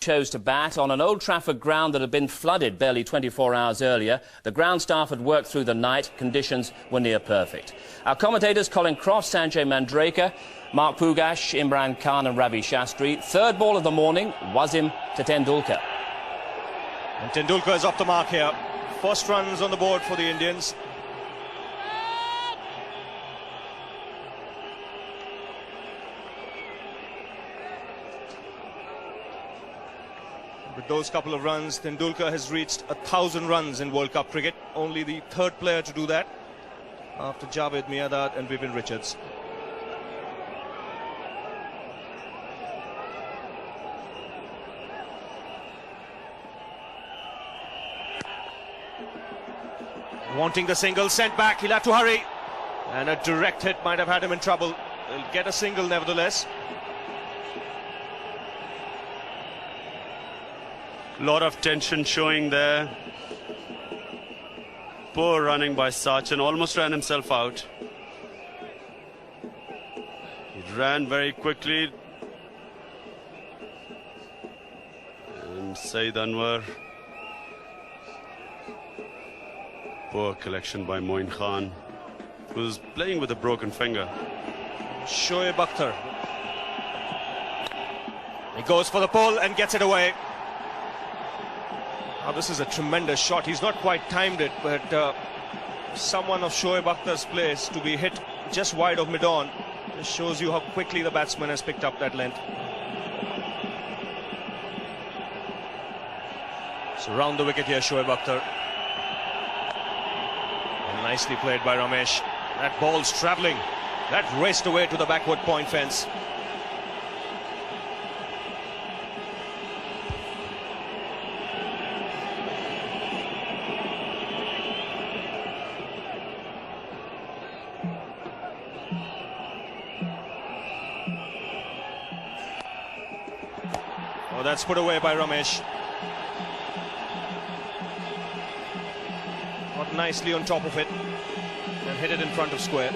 chose to bat on an Old Trafford ground that had been flooded barely 24 hours earlier. The ground staff had worked through the night. Conditions were near perfect. Our commentators, Colin Cross, Sanjay Mandrake, Mark Pugash, Imran Khan and Ravi Shastri. Third ball of the morning, Wasim to Tendulkar. And Tendulkar is off the mark here. First runs on the board for the Indians. With those couple of runs, Tendulkar has reached 1,000 runs in World Cup cricket. Only the third player to do that after Javed Miandad and Vivian Richards. Wanting the single, sent back, he'll have to hurry. And a direct hit might have had him in trouble. He'll get a single nevertheless. Lot of tension showing there. Poor running by Sachin, almost ran himself out. He ran very quickly. And Saeed Anwar. Poor collection by Moin Khan, who's playing with a broken finger. Shoaib Akhtar. He goes for the pull and gets it away. Now this is a tremendous shot. He's not quite timed it, but someone of Shoaib Akhtar's place to be hit just wide of mid-on just shows you how quickly the batsman has picked up that length. So round the wicket here, Shoaib Akhtar. And nicely played by Ramesh. That ball's travelling. That raced away to the backward point fence. Oh, that's put away by Ramesh. Got nicely on top of it and hit it in front of square.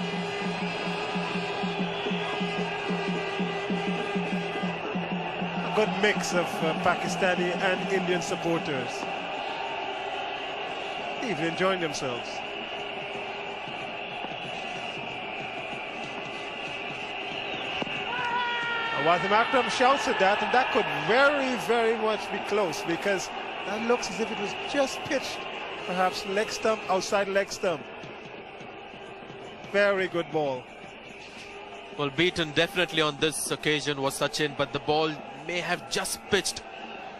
A good mix of Pakistani and Indian supporters. Even enjoying themselves. Wasim Akram shouts at that, and that could very, very much be close, because that looks as if it was just pitched, perhaps leg stump, outside leg stump. Very good ball. Well, beaten definitely on this occasion was Sachin, but the ball may have just pitched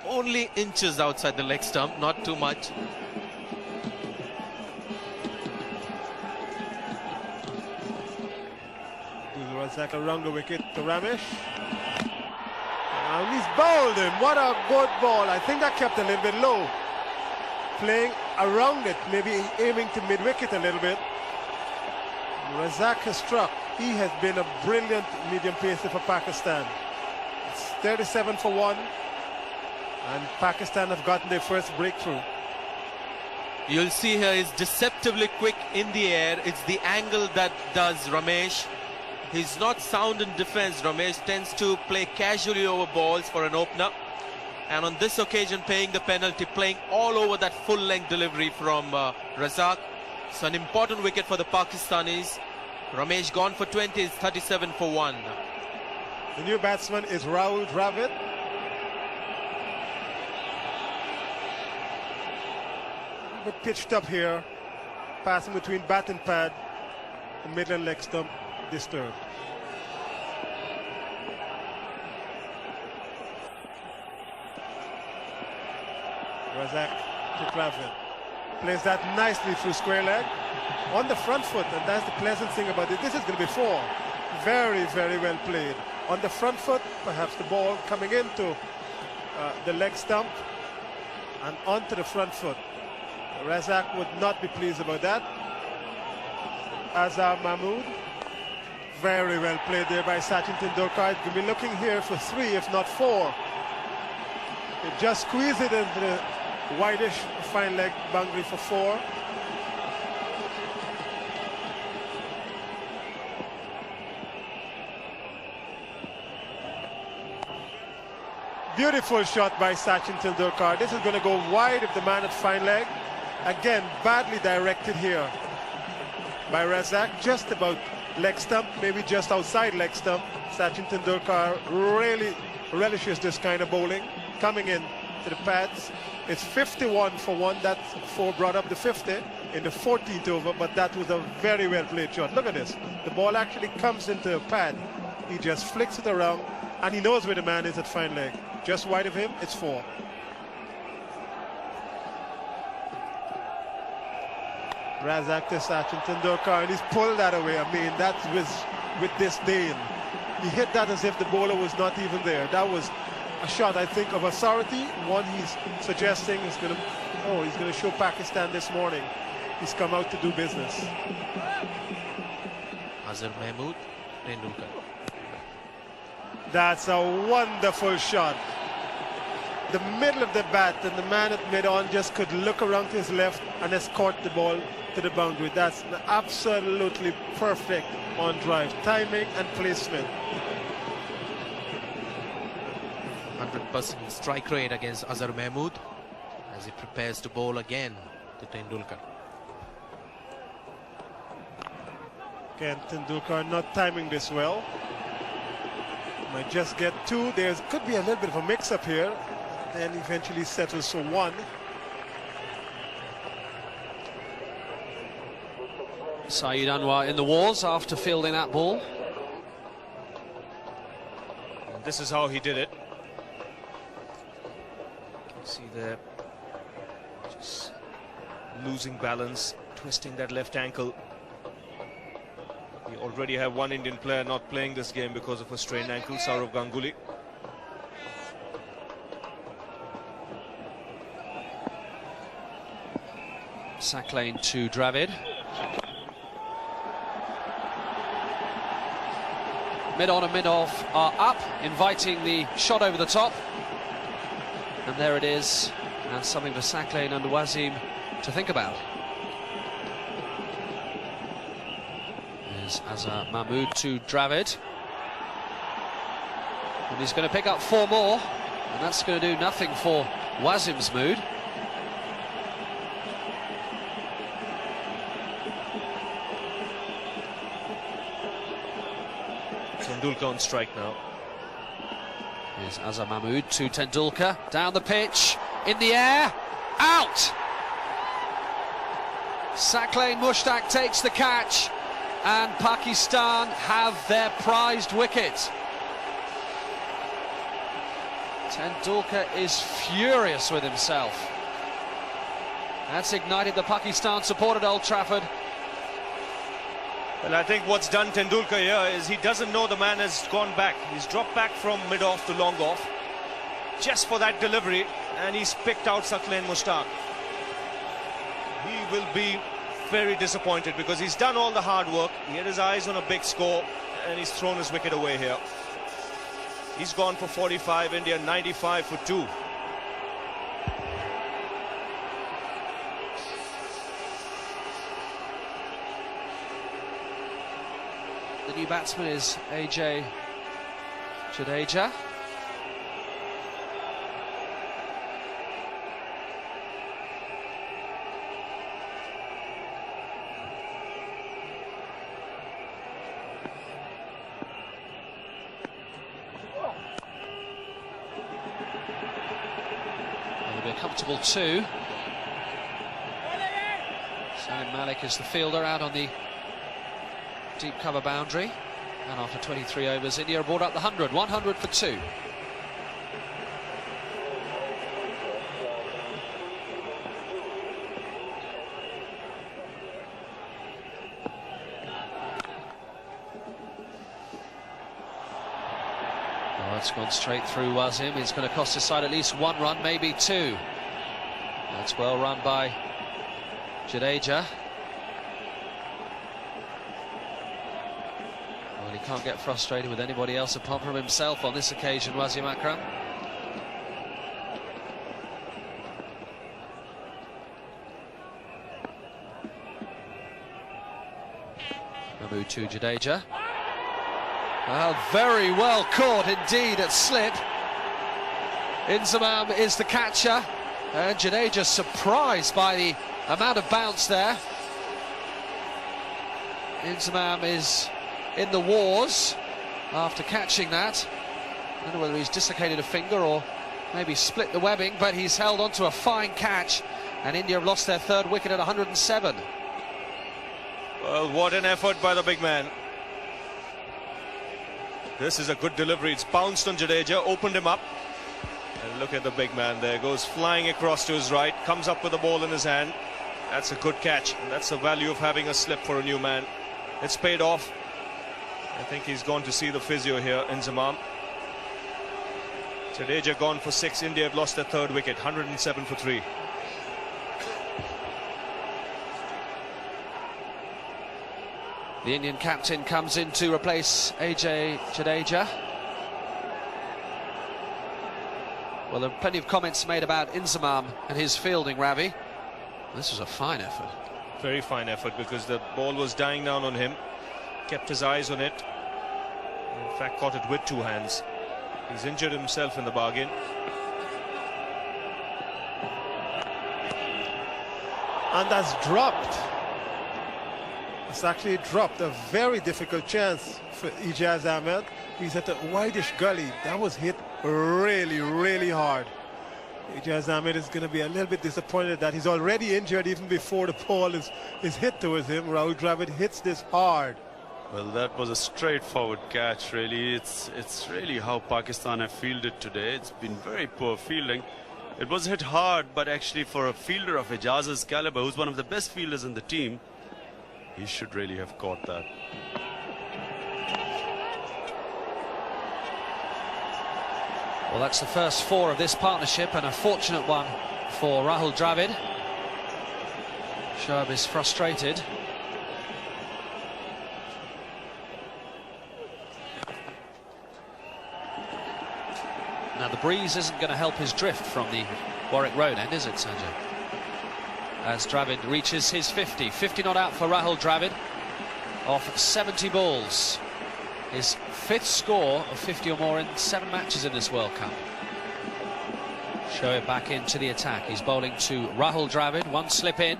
only inches outside the leg stump, not too much. Razak around the wicket to Ramesh. And he's bowled him. What a good ball. I think that kept a little bit low. Playing around it, maybe aiming to mid-wicket a little bit. Razak has struck. He has been a brilliant medium pacer for Pakistan. It's 37 for 1. And Pakistan have gotten their first breakthrough. You'll see here is deceptively quick in the air. It's the angle that does Ramesh. He's not sound in defense. Ramesh tends to play casually over balls for an opener. And on this occasion, paying the penalty, playing all over that full-length delivery from Razak. So an important wicket for the Pakistanis. Ramesh gone for 20, is 37 for 1. The new batsman is Rahul Dravid. But pitched up here, passing between bat and pad, the middle and leg stump disturbed. Razak to Dravid. Plays that nicely through square leg on the front foot, and that's the pleasant thing about it. This is going to be 4. Very, very well played. On the front foot, perhaps the ball coming into the leg stump and onto the front foot. Razak would not be pleased about that. Azhar Mahmood. Very well played there by Sachin Tendulkar. He'll be looking here for 3, if not 4. They just squeeze it into the widish fine leg boundary for 4. Beautiful shot by Sachin Tendulkar. This is going to go wide if the man had fine leg. Again, badly directed here by Razak. Just about leg stump, maybe just outside leg stump. Sachin Tendulkar really relishes this kind of bowling. Coming in to the pads. It's 51 for one. That 4 brought up the 50 in the 14th over, but that was a very well played shot. Look at this. The ball actually comes into a pad. He just flicks it around, and he knows where the man is at fine leg. Just wide of him, it's 4. Razak to Sachin Tendulkar, and he's pulled that away. I mean, that was with disdain. He hit that as if the bowler was not even there. That was a shot, I think, of authority. One he's suggesting is going to show Pakistan this morning. He's come out to do business. Azhar Mahmood, Tendulkar. That's a wonderful shot. The middle of the bat, and the man at mid-on just could look around to his left and escort the ball to the boundary. That's absolutely perfect on drive. Timing and placement. 100% strike rate against Azhar Mahmood as he prepares to bowl again to Tendulkar. Again, Tendulkar not timing this well. Might just get 2. There could be a little bit of a mix-up here. Then eventually settles for 1. Saeed Anwar in the walls after fielding that ball. And this is how he did it. See there, just losing balance, twisting that left ankle. We already have one Indian player not playing this game because of a strained ankle, Sourav Ganguly. Sack lane to Dravid. Mid-on and mid-off are up, inviting the shot over the top. And there it is, and something for Sack lane and Wasim to think about. There's Azhar Mahmood to Dravid. And he's going to pick up 4 more, and that's going to do nothing for Wasim's mood. Tendulkar on strike now. Here's Azhar Mahmood to Tendulkar, down the pitch, in the air, out! Saqlain Mushtaq takes the catch, and Pakistan have their prized wicket. Tendulkar is furious with himself. That's ignited the Pakistan support at Old Trafford. Well, I think what's done Tendulkar here is he doesn't know the man has gone back. He's dropped back from mid-off to long-off just for that delivery, and he's picked out Saqlain Mushtaq. He will be very disappointed because he's done all the hard work. He had his eyes on a big score, and he's thrown his wicket away here. He's gone for 45, India 95 for 2. The new batsman is AJ Jadeja. It'll be a comfortable 2. Saeed Malik is the fielder out on the deep cover boundary, and after 23 overs, India brought up the 100 for 2. Oh, it's gone straight through Wasim. It's going to cost his side at least 1 run, maybe 2. That's well run by Jadeja. He can't get frustrated with anybody else apart from himself on this occasion, Wasim Akram. Mahmood to Jadeja. Well, very well caught indeed at slip. Inzamam is the catcher, and Jadeja surprised by the amount of bounce there. Inzamam is in the wars after catching that. I don't know whether he's dislocated a finger or maybe split the webbing, but he's held on to a fine catch, and India have lost their third wicket at 107. Well, what an effort by the big man. This is a good delivery. It's bounced on Jadeja, opened him up. And look at the big man there. Goes flying across to his right, comes up with the ball in his hand. That's a good catch. And that's the value of having a slip for a new man. It's paid off. I think he's gone to see the physio here, Inzamam. Jadeja gone for 6. India have lost their third wicket, 107 for 3. The Indian captain comes in to replace AJ Jadeja. Well, there are plenty of comments made about Inzamam and his fielding, Ravi. This was a fine effort. Very fine effort, because the ball was dying down on him. Kept his eyes on it. In fact, caught it with 2 hands. He's injured himself in the bargain. And that's dropped. It's actually dropped. A very difficult chance for Ijaz Ahmed. He's at a wideish gully. That was hit really, really hard. Ijaz Ahmed is going to be a little bit disappointed that he's already injured even before the ball is hit towards him. Rahul Dravid hits this hard. Well, that was a straightforward catch, really. It's really how Pakistan have fielded today. It's been very poor fielding. It was hit hard, but actually for a fielder of Ijaz's caliber, who's one of the best fielders in the team, he should really have caught that. Well, that's the first 4 of this partnership, and a fortunate one for Rahul Dravid. Shoaib is frustrated. Now, the breeze isn't going to help his drift from the Warwick Road end, is it, Sanjay? As Dravid reaches his 50. 50 not out for Rahul Dravid off 70 balls. His 5th score of 50 or more in 7 matches in this World Cup. Shoaib back into the attack. He's bowling to Rahul Dravid. 1 slip in.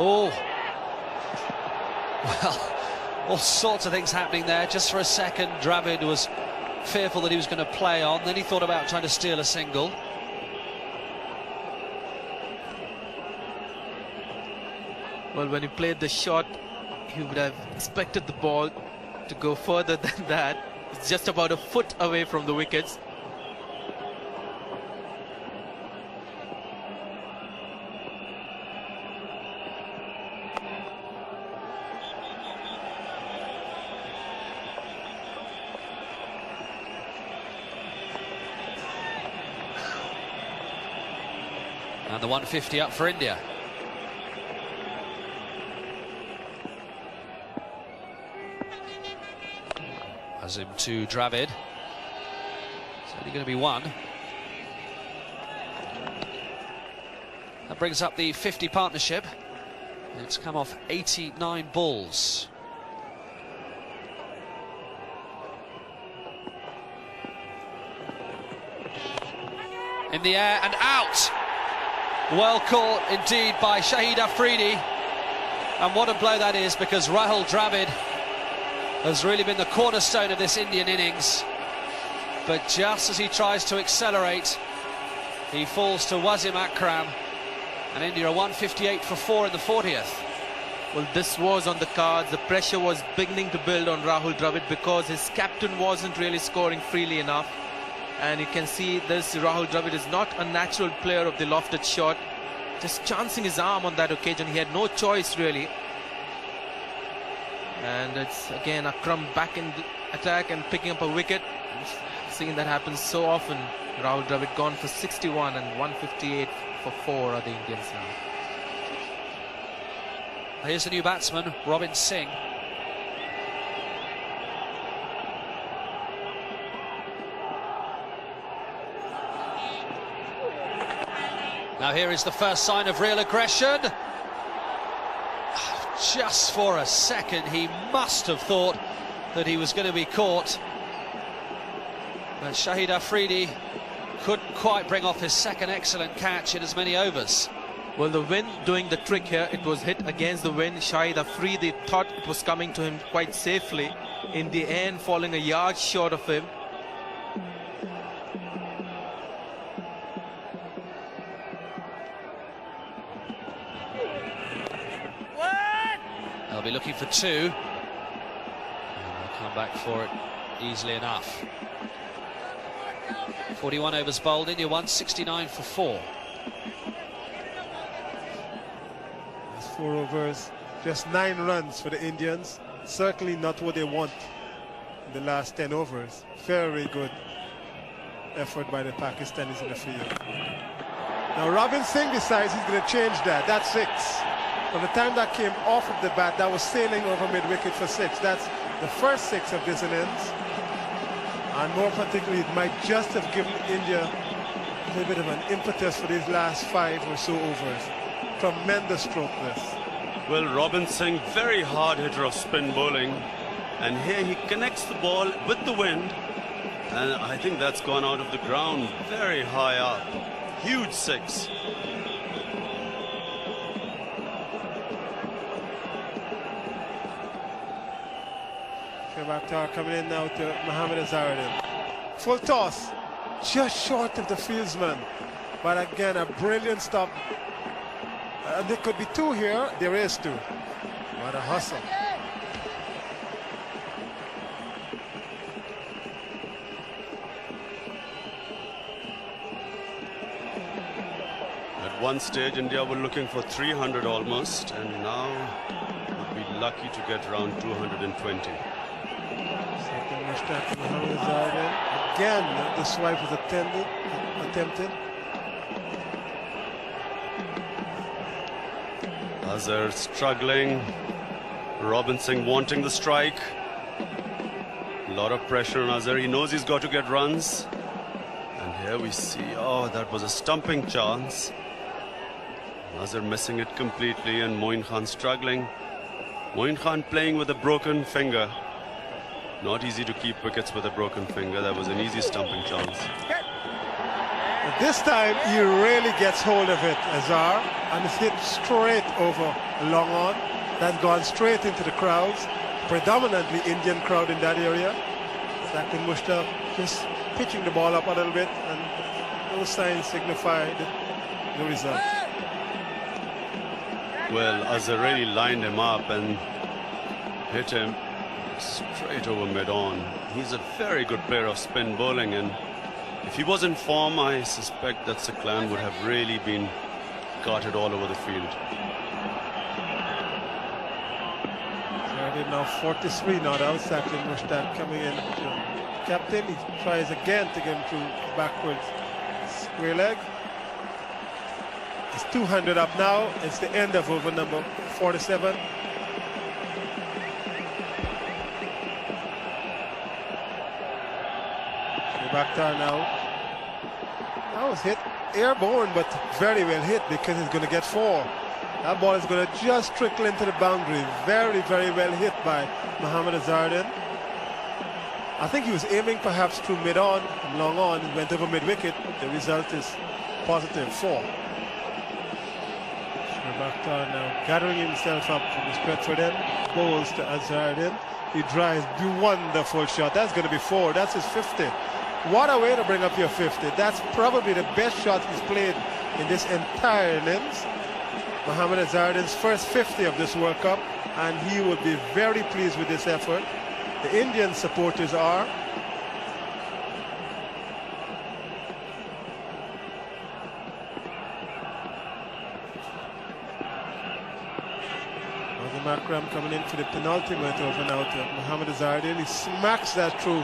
Oh, well, all sorts of things happening there. Just for a second, Dravid was fearful that he was going to play on. Then he thought about trying to steal a single. Well, when he played the shot, he would have expected the ball to go further than that. It's just about a foot away from the wickets. And the 150 up for India. Azim to Dravid. It's only going to be 1. That brings up the 50 partnership. It's come off 89 balls. In the air and out. Well caught indeed by Shahid Afridi, and what a blow that is, because Rahul Dravid has really been the cornerstone of this Indian innings, but just as he tries to accelerate, he falls to Wasim Akram, and India are 158 for 4 in the 40th. Well, this was on the cards. The pressure was beginning to build on Rahul Dravid because his captain wasn't really scoring freely enough. And you can see this, Rahul Dravid is not a natural player of the lofted shot. Just chancing his arm on that occasion. He had no choice, really. And it's, again, Akram back in the attack and picking up a wicket. Seeing that happen so often. Rahul Dravid gone for 61 and 158 for 4 are the Indians now. Here's the new batsman, Robin Singh. Now here is the first sign of real aggression. Just for a second, he must have thought that he was going to be caught. But Shahid Afridi couldn't quite bring off his second excellent catch in as many overs. Well, the wind doing the trick here. It was hit against the wind. Shahid Afridi thought it was coming to him quite safely. In the end, falling a yard short of him. They'll be looking for 2. And they'll come back for it easily enough. 41 overs bowled, India won 69 for 4. 4 overs, just 9 runs for the Indians. Certainly not what they want in the last 10 overs. Very good effort by the Pakistanis in the field. Now Robin Singh decides he's going to change that. That's 6. From the time that came off of the bat, that was sailing over mid-wicket for 6. That's the first 6 of this innings. And more particularly, it might just have given India a little bit of an impetus for these last 5 or so overs. Tremendous stroke this. Well, Robin Singh, very hard hitter of spin bowling. And here he connects the ball with the wind. And I think that's gone out of the ground very high up. Huge 6. Akhtar coming in now to Mohammad Azharuddin. Full toss, just short of the fieldsman. But again, a brilliant stop. There could be 2 here. There is 2. What a hustle. At one stage, India were looking for 300 almost, and now would be lucky to get around 220. Again, the swipe was attempted. Azhar struggling. Robin Singh wanting the strike. A lot of pressure on Azhar. He knows he's got to get runs. And here we see, oh, that was a stumping chance. Azhar missing it completely, and Moin Khan struggling. Moin Khan playing with a broken finger. Not easy to keep wickets with a broken finger. That was an easy stumping chance. But this time he really gets hold of it, Azhar, and it's hit straight over long on. That's gone straight into the crowds, predominantly Indian crowd in that area. Saqib Mushtaq just pitching the ball up a little bit, and those signs signify the result. Well, Azhar really lined him up and hit him straight over mid-on. He's a very good player of spin bowling, and if he was in form, I suspect that Siklan would have really been carted all over the field. Now 43 not out. Saqib Mushtaq coming in to captain. He tries again to get him through backwards square leg. It's 200 up now. It's the end of over number 47. Akhtar now. That was hit airborne, but very well hit because he's going to get 4. That ball is going to just trickle into the boundary. Very, very well hit by Mohammad Azharuddin. I think he was aiming perhaps through mid-on and long on. He went over mid-wicket. The result is positive 4. Akhtar now gathering himself up from his Bedford end. Bowls to Azharuddin. He drives. Wonderful shot. That's going to be 4. That's his 50. What a way to bring up your 50. That's probably the best shot he's played in this entire innings. Mohammad Azharuddin's first 50 of this World Cup, and he will be very pleased with this effort. The Indian supporters are. Azam Akram coming in for the penultimate over now to Mohammad Azharuddin. He smacks that through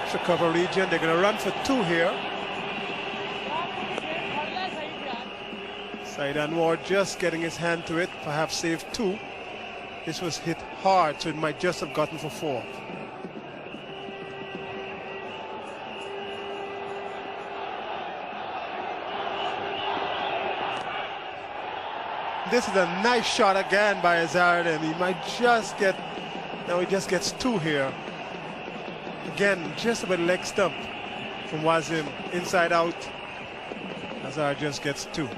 extra cover region. They're going to run for 2 here. Saeed Anwar just getting his hand to it, perhaps saved 2. This was hit hard, so it might just have gotten for 4. This is a nice shot again by Hazard, and he might just get, now he just gets 2 here. Again, just about leg stump from Wasim, inside out. Hazard just gets 2.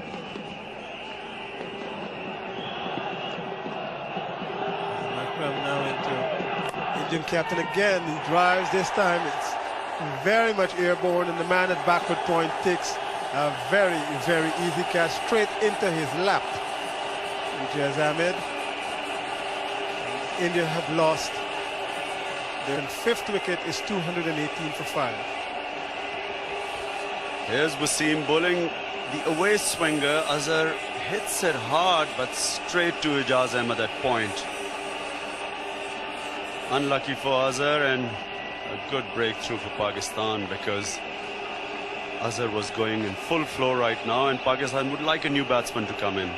Akram now into Indian captain again. He drives this time. It's very much airborne, and the man at backward point takes a very, very easy catch straight into his lap. Ijaz Ahmed. India have lost. Their 5th wicket is 218 for 5. Here's Wasim bowling the away swinger. Azhar hits it hard, but straight to Ijaz Ahmed at point. Unlucky for Azhar, and a good breakthrough for Pakistan, because Azhar was going in full flow right now, and Pakistan would like a new batsman to come in.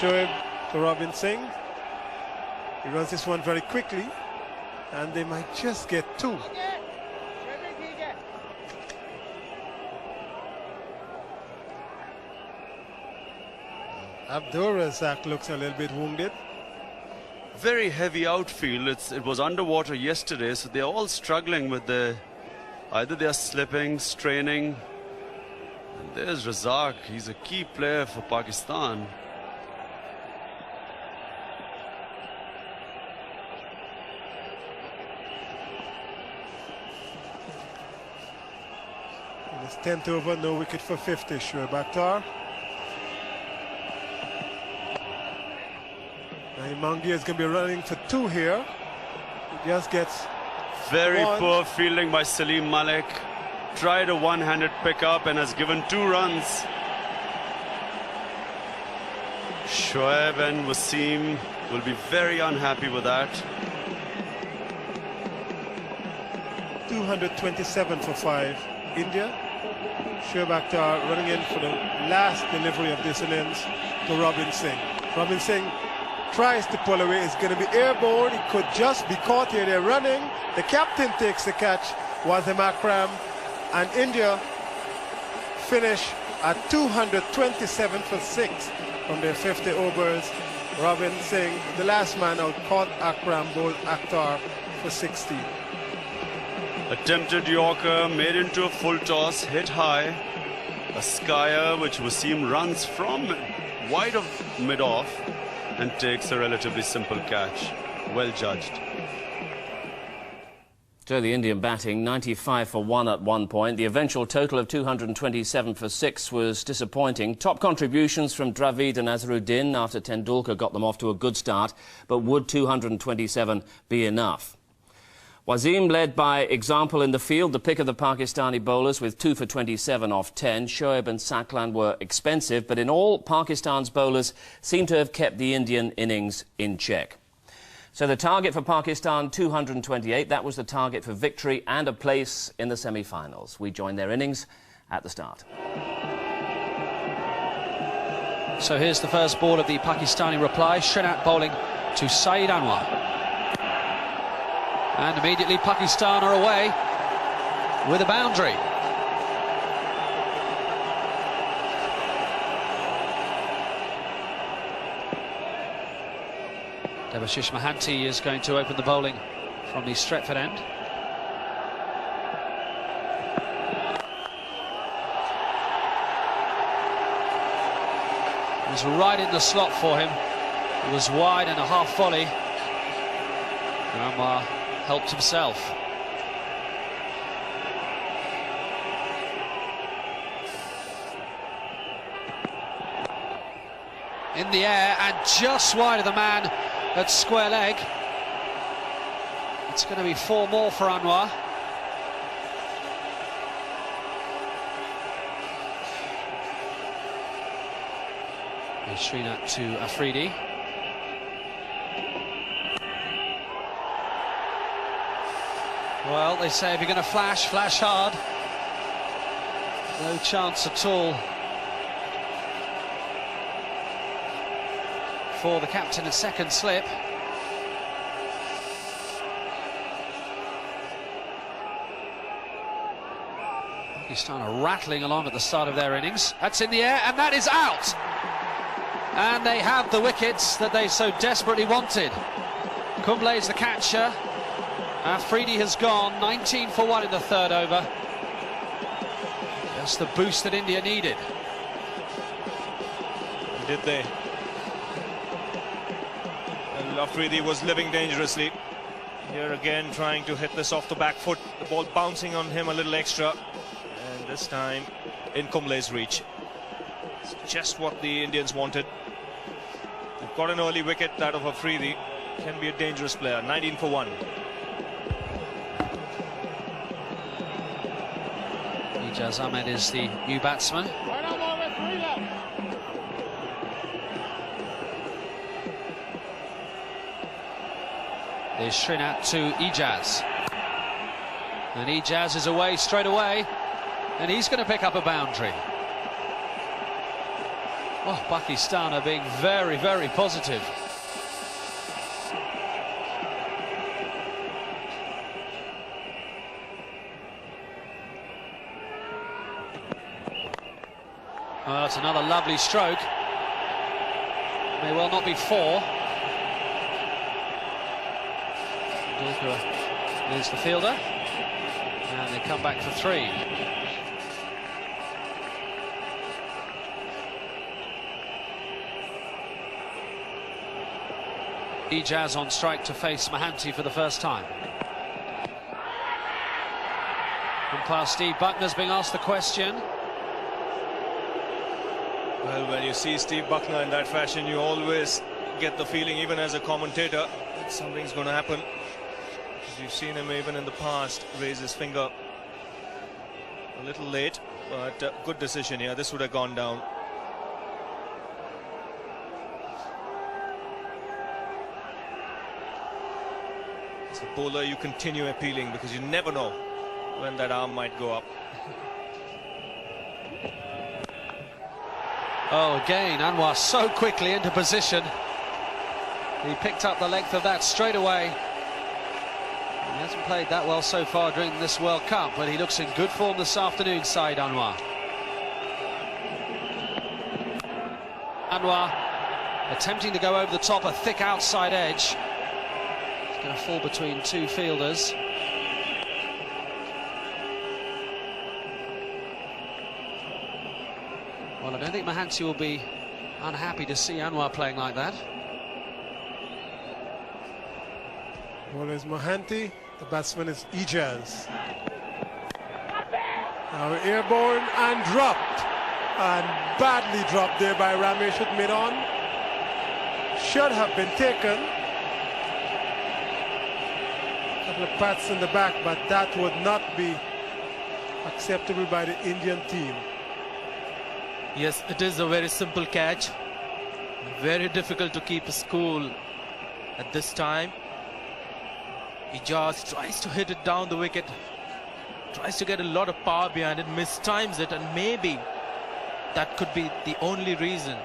Shoaib to Robin Singh. He runs this one very quickly, and they might just get 2. Abdur Razak looks a little bit wounded. Very heavy outfield. It was underwater yesterday, so they're all struggling with either they're slipping, straining. And there's Razak. He's a key player for Pakistan. In his 10th over, no wicket for 50, Shoaib Akhtar. Mangia is going to be running for 2 here. He just gets very 1. poor fielding by Salim Malik. Tried a one-handed pickup and has given 2 runs. Shoaib and Wasim will be very unhappy with that. 227 for 5. India. Shoaib Akhtar running in for the last delivery of this innings to Robin Singh. Robin Singh tries to pull away. It's going to be airborne. It could just be caught here. They're running. The captain takes the catch, Wasim Akram, and India finish at 227 for 6 from their 50 overs. Robin Singh, the last man out, caught Akram, bowled Akhtar for 16. Attempted Yorker, made into a full toss, hit high. A skyer which Wasim runs from wide of mid-off and takes a relatively simple catch. Well judged. So the Indian batting, 95 for 1 at one point. The eventual total of 227 for 6 was disappointing. Top contributions from Dravid and Azharuddin after Tendulkar got them off to a good start. But would 227 be enough? Wasim led by example in the field, the pick of the Pakistani bowlers with 2 for 27 off 10. Shoaib and Saklan were expensive, but in all, Pakistan's bowlers seem to have kept the Indian innings in check. So the target for Pakistan, 228. That was the target for victory and a place in the semi-finals. We joined their innings at the start. So here's the first ball of the Pakistani reply. Srinath bowling to Saeed Anwar. And immediately Pakistan are away with a boundary. Debashish Mohanty is going to open the bowling from the Stretford end. It was right in the slot for him. It was wide and a half volley. Anwar helped himself. In the air and just wide of the man at square leg. It's going to be 4 more for Anwar. Here's Srinath to Afridi. Well, they say if you're going to flash, flash hard. No chance at all for the captain at second slip. Pakistan are rattling along at the start of their innings. That's in the air, and that is out. And they have the wickets that they so desperately wanted. Kumble is the catcher. Afridi has gone 19 for 1 in the 3rd over. Just the boost that India needed. Did they? And Afridi was living dangerously. Here again trying to hit this off the back foot. The ball bouncing on him a little extra. And this time in Kumble's reach. It's just what the Indians wanted. They've got an early wicket out of Afridi. Can be a dangerous player. 19 for 1. Ijaz Ahmed is the new batsman. There's Srinath to Ijaz. And Ijaz is away straight away. And he's going to pick up a boundary. Oh, Pakistan are being very, very positive. Oh, that's another lovely stroke. May well not be 4. Dulka is the fielder. And they come back for 3. Ijaz on strike to face Mohanty for the first time. Umpire Steve Buckner's being asked the question. Well, when you see Steve Buckner in that fashion, you always get the feeling, even as a commentator, that something's going to happen. You've seen him even in the past raise his finger a little late, but good decision here. This would have gone down. As a bowler, you continue appealing because you never know when that arm might go up. Oh, again, Anwar so quickly into position. He picked up the length of that straight away. He hasn't played that well so far during this World Cup, but he looks in good form this afternoon, Saeed Anwar. Anwar attempting to go over the top, a thick outside edge. He's going to fall between 2 fielders. Well, I don't think Mohanty will be unhappy to see Anwar playing like that. Well, there's Mohanty. The batsman is Ijaz. Now airborne and dropped. And badly dropped there by Ramesh at mid-on. Should have been taken. A couple of pats in the back, but that would not be acceptable by the Indian team. Yes, it is a very simple catch. Very difficult to keep his cool at this time. Ijaz tries to hit it down the wicket. Tries to get a lot of power behind it, mistimes it, and maybe that could be the only reason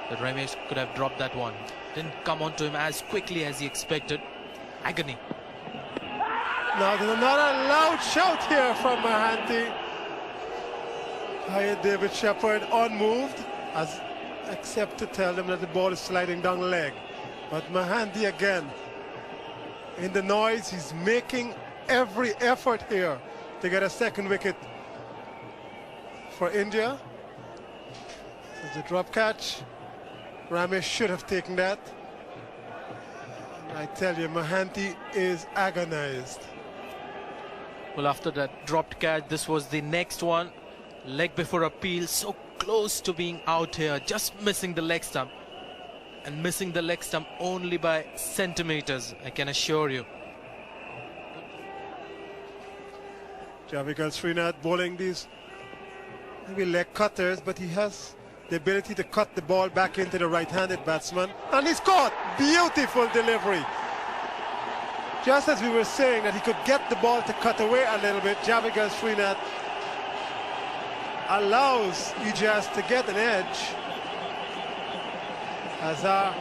that Ramesh could have dropped that one. Didn't come onto him as quickly as he expected. Agony. Now there's another loud shout here from Mohanty. Hired David Shepherd unmoved, except to tell them that the ball is sliding down the leg. But Mohanty again, in the noise, he's making every effort here to get a second wicket for India. It's a drop catch. Ramesh should have taken that. I tell you, Mohanty is agonized. Well, after that dropped catch, this was the next one. Leg before appeal, so close to being out here, just missing the leg stump. and missing the leg stump only by centimeters, I can assure you. Javier Srinath bowling these maybe leg cutters, but he has the ability to cut the ball back into the right-handed batsman. And he's caught! Beautiful delivery. Just as we were saying that he could get the ball to cut away a little bit, Javier Srinath allows Ijaz to get an edge as our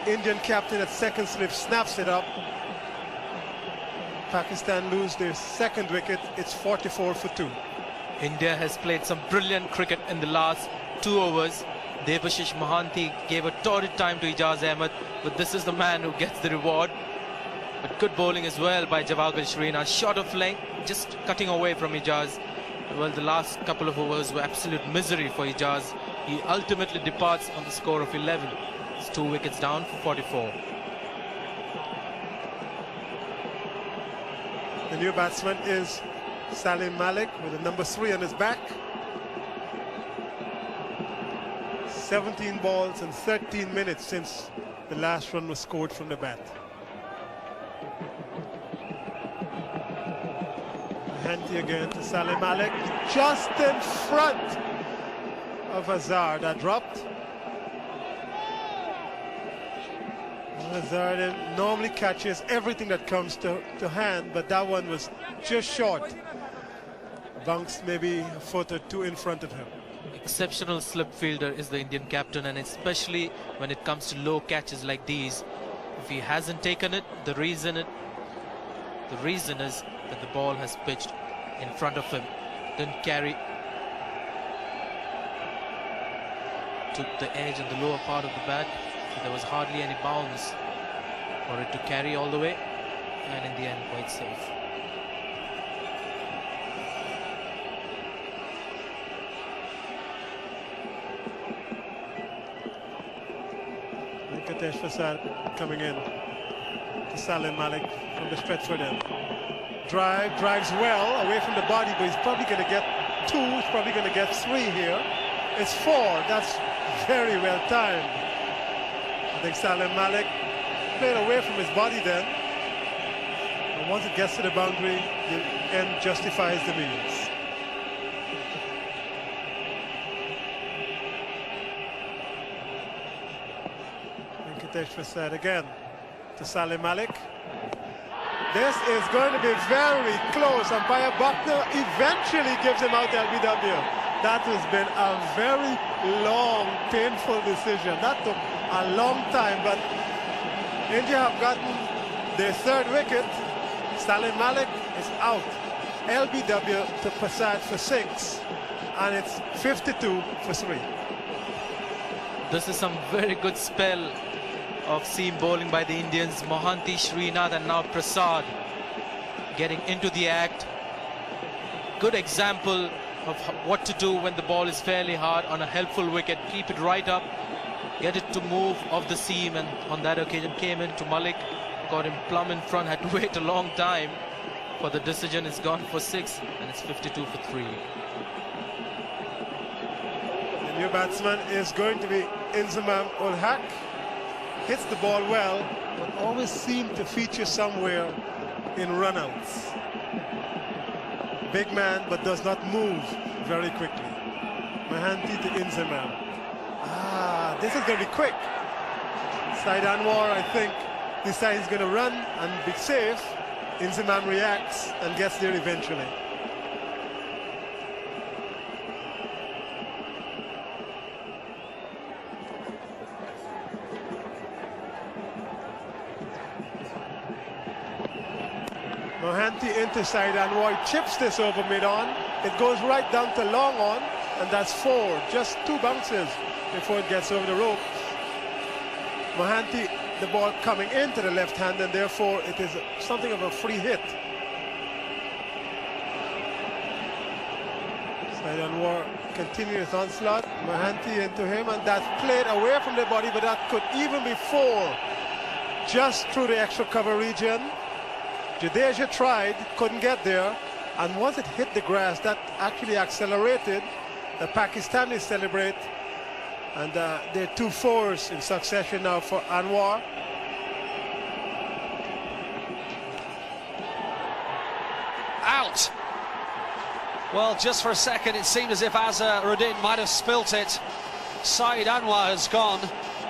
Indian captain at second slip snaps it up. Pakistan lose their second wicket. It's 44 for 2. India has played some brilliant cricket in the last 2 overs. Debashish Mohanty gave a torrid time to Ijaz Ahmed, but this is the man who gets the reward. But good bowling as well by Jawagar Srinath. Short of length, just cutting away from Ijaz. Well, the last couple of overs were absolute misery for Ijaz. He ultimately departs on the score of 11. It's 2 wickets down for 44. The new batsman is Salim Malik with a number 3 on his back. 17 balls and 13 minutes since the last run was scored from the bat. Hanty again to Salim Malik, just in front of Azhar. That dropped. Azhar normally catches everything that comes to hand, but that one was just short. Bounced maybe a foot or 2 in front of him. Exceptional slip fielder is the Indian captain, and especially when it comes to low catches like these. If he hasn't taken it, the reason is that the ball has pitched in front of him. Didn't carry to the edge and the lower part of the bat, so there was hardly any bounce for it to carry all the way, and in the end quite safe. Venkatesh Prasad coming in to Salim Malik from the Stretford end. Drives well away from the body, but he's probably going to get 2, he's probably going to get 3 here. It's 4, that's very well timed. I think Salim Malik played away from his body then. And once it gets to the boundary, the end justifies the means. Venkatesh Prasad again to Salim Malik. This is going to be very close. Umpire Buckner eventually gives him out LBW. That has been a very long, painful decision. That took a long time, but India have gotten their 3rd wicket. Salim Malik is out. LBW to Prasad for 6, and it's 52 for 3. This is some very good spell of seam bowling by the Indians. Mohanty, Srinath and now Prasad getting into the act. Good example of what to do when the ball is fairly hard on a helpful wicket. Keep it right up, get it to move off the seam, and on that occasion came into Malik, got him plumb in front, had to wait a long time for the decision. It's gone for 6 and it's 52 for 3. The new batsman is going to be Inzamam ul Haq. Hits the ball well, but always seems to feature somewhere in runouts. Big man, but does not move very quickly. Mohanty to Inzamam. This is going to be quick. Said Anwar, I think, decides he's going to run and be safe. Inzamam reacts and gets there eventually. Mohanty into Said Anwar, chips this over mid-on. It goes right down to long on, and that's 4. Just 2 bounces before it gets over the rope. Mohanty, the ball coming into the left hand, and therefore it is something of a free hit. Said Anwar continues onslaught. Mohanty into him, and that's played away from the body, but that could even be 4. Just through the extra cover region. Jadeja tried, couldn't get there, and once it hit the grass, that actually accelerated. The Pakistanis celebrate And they're 2 fours in succession now for Anwar. Out. Well, just for a second, it seemed as if Azharuddin might have spilt it. Saeed Anwar has gone.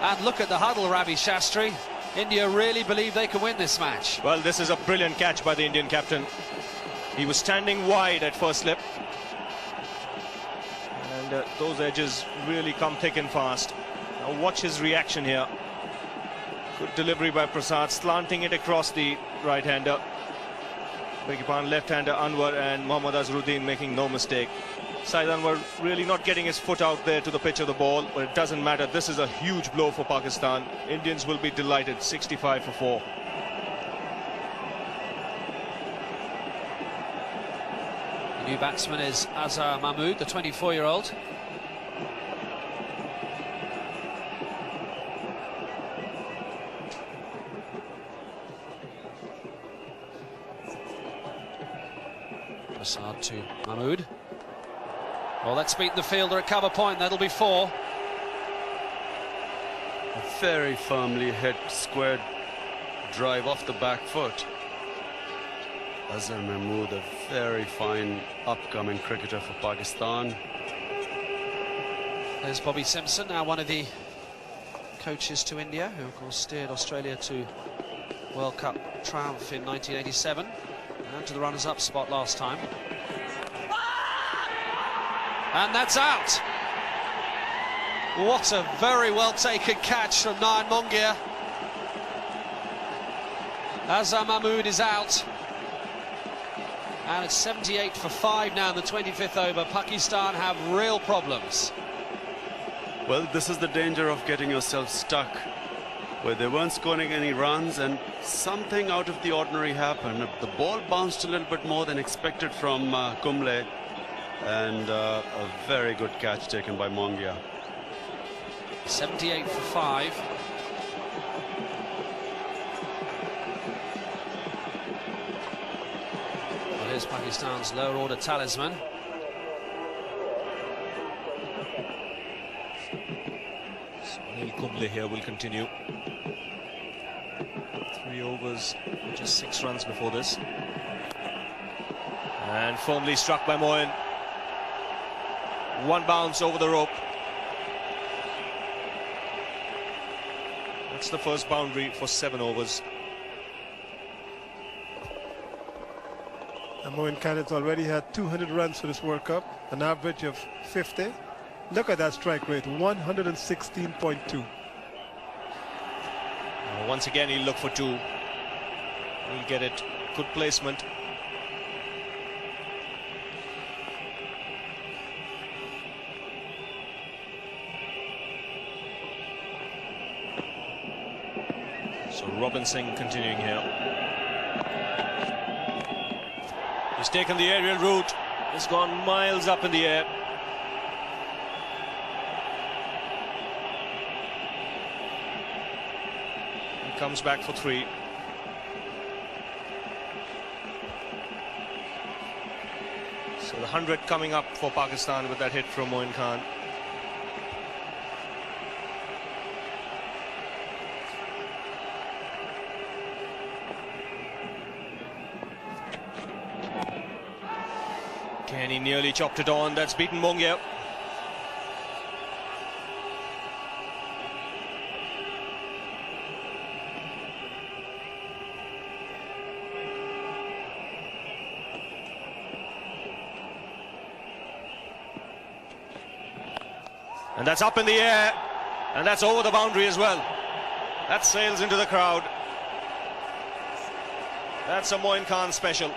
And look at the huddle, Ravi Shastri. India really believe they can win this match. Well, this is a brilliant catch by the Indian captain. He was standing wide at first slip. And those edges really come thick and fast. Now watch his reaction here. Good delivery by Prasad, slanting it across the right-hander. Beg your pardon, left-hander Anwar, and Mohammad Azharuddin making no mistake. Saeed Anwar really not getting his foot out there to the pitch of the ball, but it doesn't matter. This is a huge blow for Pakistan. Indians will be delighted. 65 for 4. The new batsman is Azhar Mahmood, the 24-year-old. Prasad to Mahmood. Well, let's beat the fielder at cover point. That'll be 4. A very firmly hit squared drive off the back foot. Azhar Mahmood, a very fine upcoming cricketer for Pakistan. There's Bobby Simpson, now one of the coaches to India, who of course steered Australia to World Cup triumph in 1987 and to the runners-up spot last time. And that's out. What a very well taken catch from Nayan Mongia. Azhar Mahmood is out. And it's 78 for 5 now in the 25th over. Pakistan have real problems. Well, this is the danger of getting yourself stuck, where they weren't scoring any runs and something out of the ordinary happened. The ball bounced a little bit more than expected from Kumble, and a very good catch taken by Mongia. 78 for 5. Well, here's Pakistan's lower order talisman. So Anil Kumble here will continue. 3 overs, just 6 runs before this. And firmly struck by Moin. 1 bounce over the rope. That's the first boundary for 7 overs. And Moin Khan has already had 200 runs for this World Cup, an average of 50. Look at that strike rate, 116.2. Once again, he'll look for 2. He'll get it. Good placement. So Robinson continuing here. He's taken the aerial route. He's gone miles up in the air. He comes back for 3. So the 100 coming up for Pakistan with that hit from Moin Khan. And he nearly chopped it on. That's beaten Mongia. And that's up in the air. And that's over the boundary as well. That sails into the crowd. That's a Moin Khan special.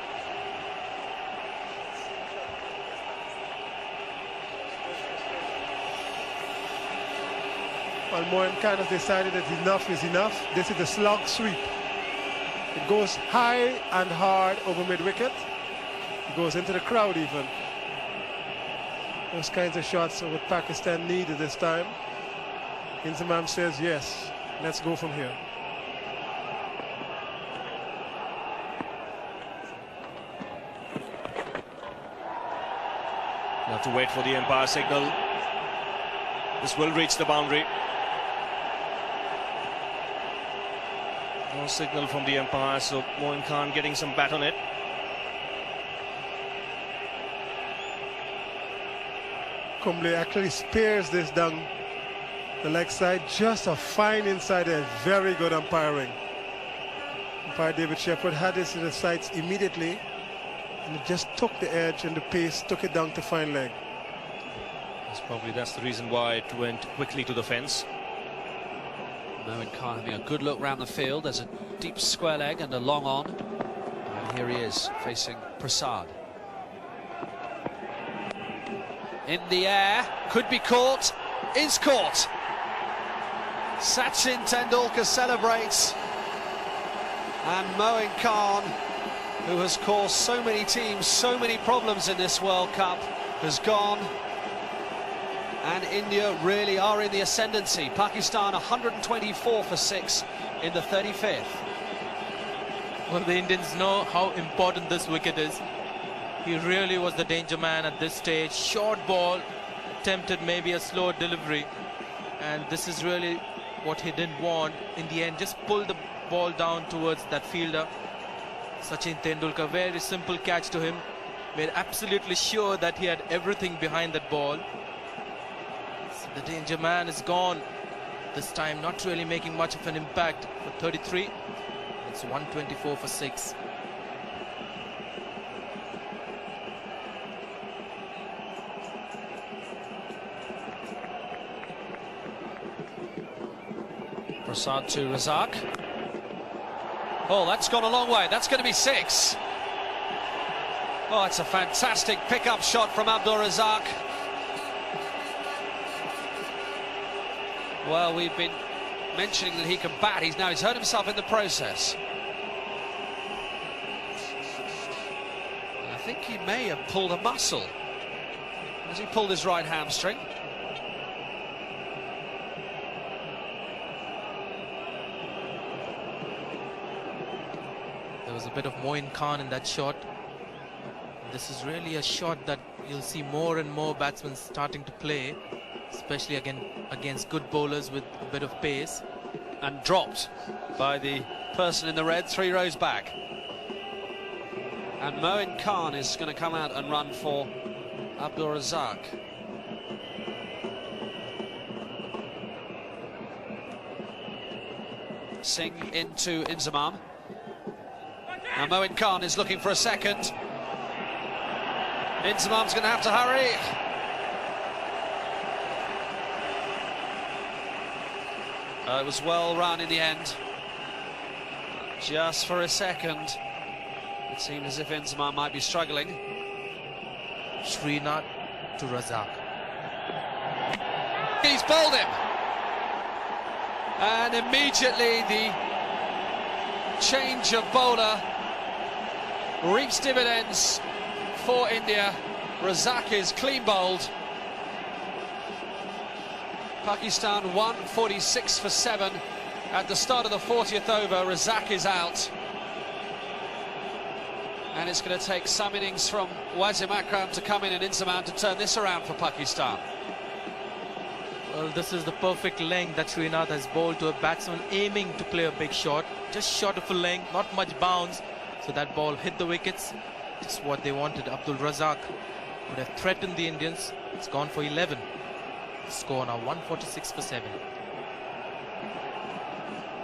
Well, Moin Khan has decided that enough is enough. This is the slog sweep. It goes high and hard over mid-wicket. It goes into the crowd even. Those kinds of shots are what Pakistan needed this time. Inzamam says, yes, let's go from here. You have to wait for the umpire signal. This will reach the boundary. No signal from the umpire, so Moin Khan getting some bat on it. Kumble actually spares this down the leg side. Just a fine inside edge. Very good umpiring. Umpire David Shepherd had this in the sights immediately, and it just took the edge and the pace, took it down to fine leg. That's the reason why it went quickly to the fence. Moin Khan having a good look round the field. There's a deep square leg and a long on. And here he is facing Prasad. In the air, could be caught, is caught. Sachin Tendulkar celebrates. And Moin Khan, who has caused so many teams so many problems in this World Cup, has gone. And India really are in the ascendancy. Pakistan 124 for 6 in the 35th. Well, the Indians know how important this wicket is. He really was the danger man at this stage. Short ball, attempted maybe a slow delivery. And this is really what he didn't want. In the end, just pulled the ball down towards that fielder. Sachin Tendulkar, very simple catch to him. Made absolutely sure that he had everything behind that ball. The danger man is gone. This time not really making much of an impact for 33. It's 124 for 6. Prasad to Razak. Oh, that's gone a long way. That's going to be 6. Oh, it's a fantastic pickup shot from Abdul Razak. Well, we've been mentioning that he can bat. He's hurt himself in the process. And I think he may have pulled a muscle. Has he pulled his right hamstring? There was a bit of Moin Khan in that shot. This is really a shot that you'll see more and more batsmen starting to play, especially against good bowlers with a bit of pace. And dropped by the person in the red 3 rows back. And Moin Khan is going to come out and run for Abdul Razak. Singh into Inzamam. Now Moin Khan is looking for a second. Inzamam's going to have to hurry. It was well run in the end. Just for a second, it seemed as if Inzamam might be struggling. Srinath to Razak. He's bowled him. And immediately the change of bowler reaps dividends for India. Razak is clean bowled. Pakistan 146 for 7 at the start of the 40th over. Razak is out. And it's going to take some innings from Wasim Akram to come in and Inzamam to turn this around for Pakistan. Well, this is the perfect length that Srinath has bowled to a batsman aiming to play a big shot. Just short of a length, not much bounce. So that ball hit the wickets. Just what they wanted. Abdul Razak would have threatened the Indians. It's gone for 11. Score now 146 for 7.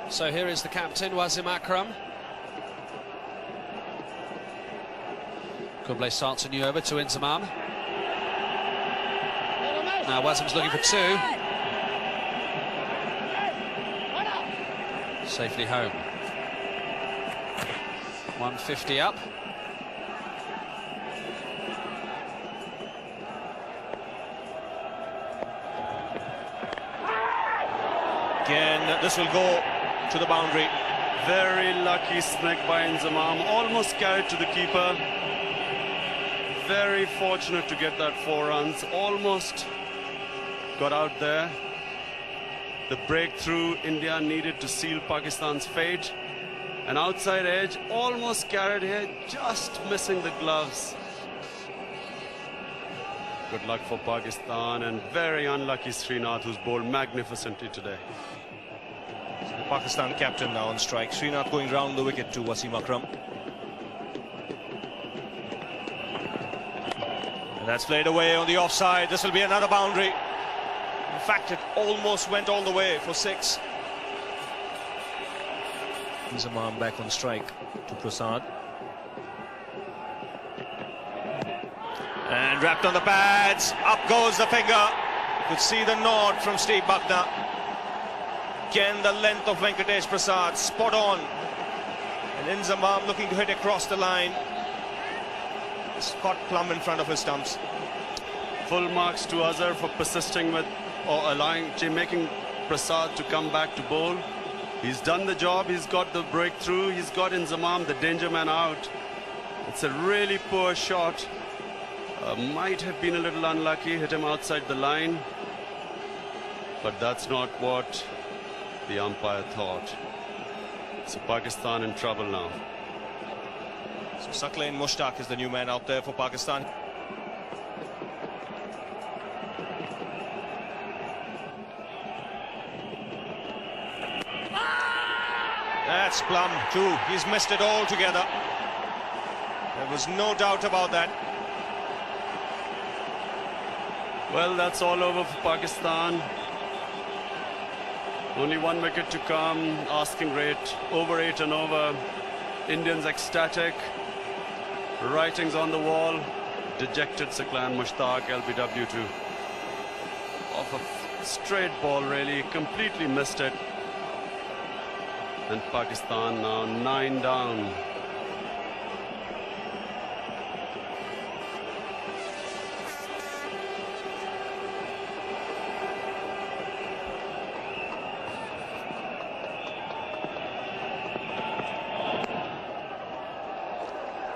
So here is the captain, Wasim Akram. Kumble starts a new over to Inzamam. Now Wasim's looking for 2. Safely home. 150 up. Again, this will go to the boundary. Very lucky snag by Inzamam, almost carried to the keeper. Very fortunate to get that 4 runs, almost got out there. The breakthrough India needed to seal Pakistan's fate. An outside edge, almost carried here, just missing the gloves. Good luck for Pakistan, and very unlucky Srinath, who's bowled magnificently today. The Pakistan captain now on strike. Srinath going round the wicket to Wasim Akram. And that's played away on the offside. This will be another boundary. In fact, it almost went all the way for 6. Inzamam back on strike to Prasad. And wrapped on the pads. Up goes the finger. You could see the nod from Steve Buckner. Again, the length of Venkatesh Prasad, spot on. And Inzamam looking to hit across the line. Scott plumb in front of his stumps. Full marks to Azhar for persisting with or making Prasad to come back to bowl. He's done the job. He's got the breakthrough. He's got Inzamam, the danger man, out. It's a really poor shot. Might have been a little unlucky, hit him outside the line. But that's not what the umpire thought. So Pakistan in trouble now. So Saqlain Mushtaq is the new man out there for Pakistan. That's plumb too. He's missed it altogether. There was no doubt about that. Well, that's all over for Pakistan. Only 1 wicket to come. Asking rate over 8 and over. Indians ecstatic. Writings on the wall. Dejected Saqlain Mushtaq, LBW to off a straight ball, really. Completely missed it. And Pakistan now 9 down.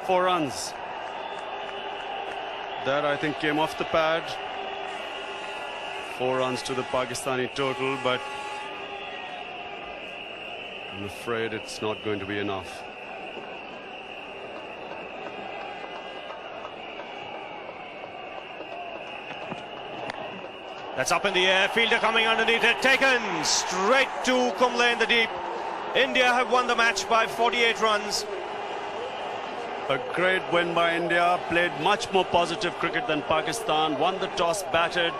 Four runs. That, I think, came off the pad. 4 runs to the Pakistani total, but I'm afraid it's not going to be enough. That's up in the air. Fielder coming underneath it. Taken straight to Kumble in the deep. India have won the match by 48 runs. A great win by India. Played much more positive cricket than Pakistan. Won the toss, batted.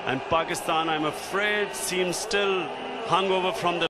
And Pakistan, I'm afraid, seems still hungover from the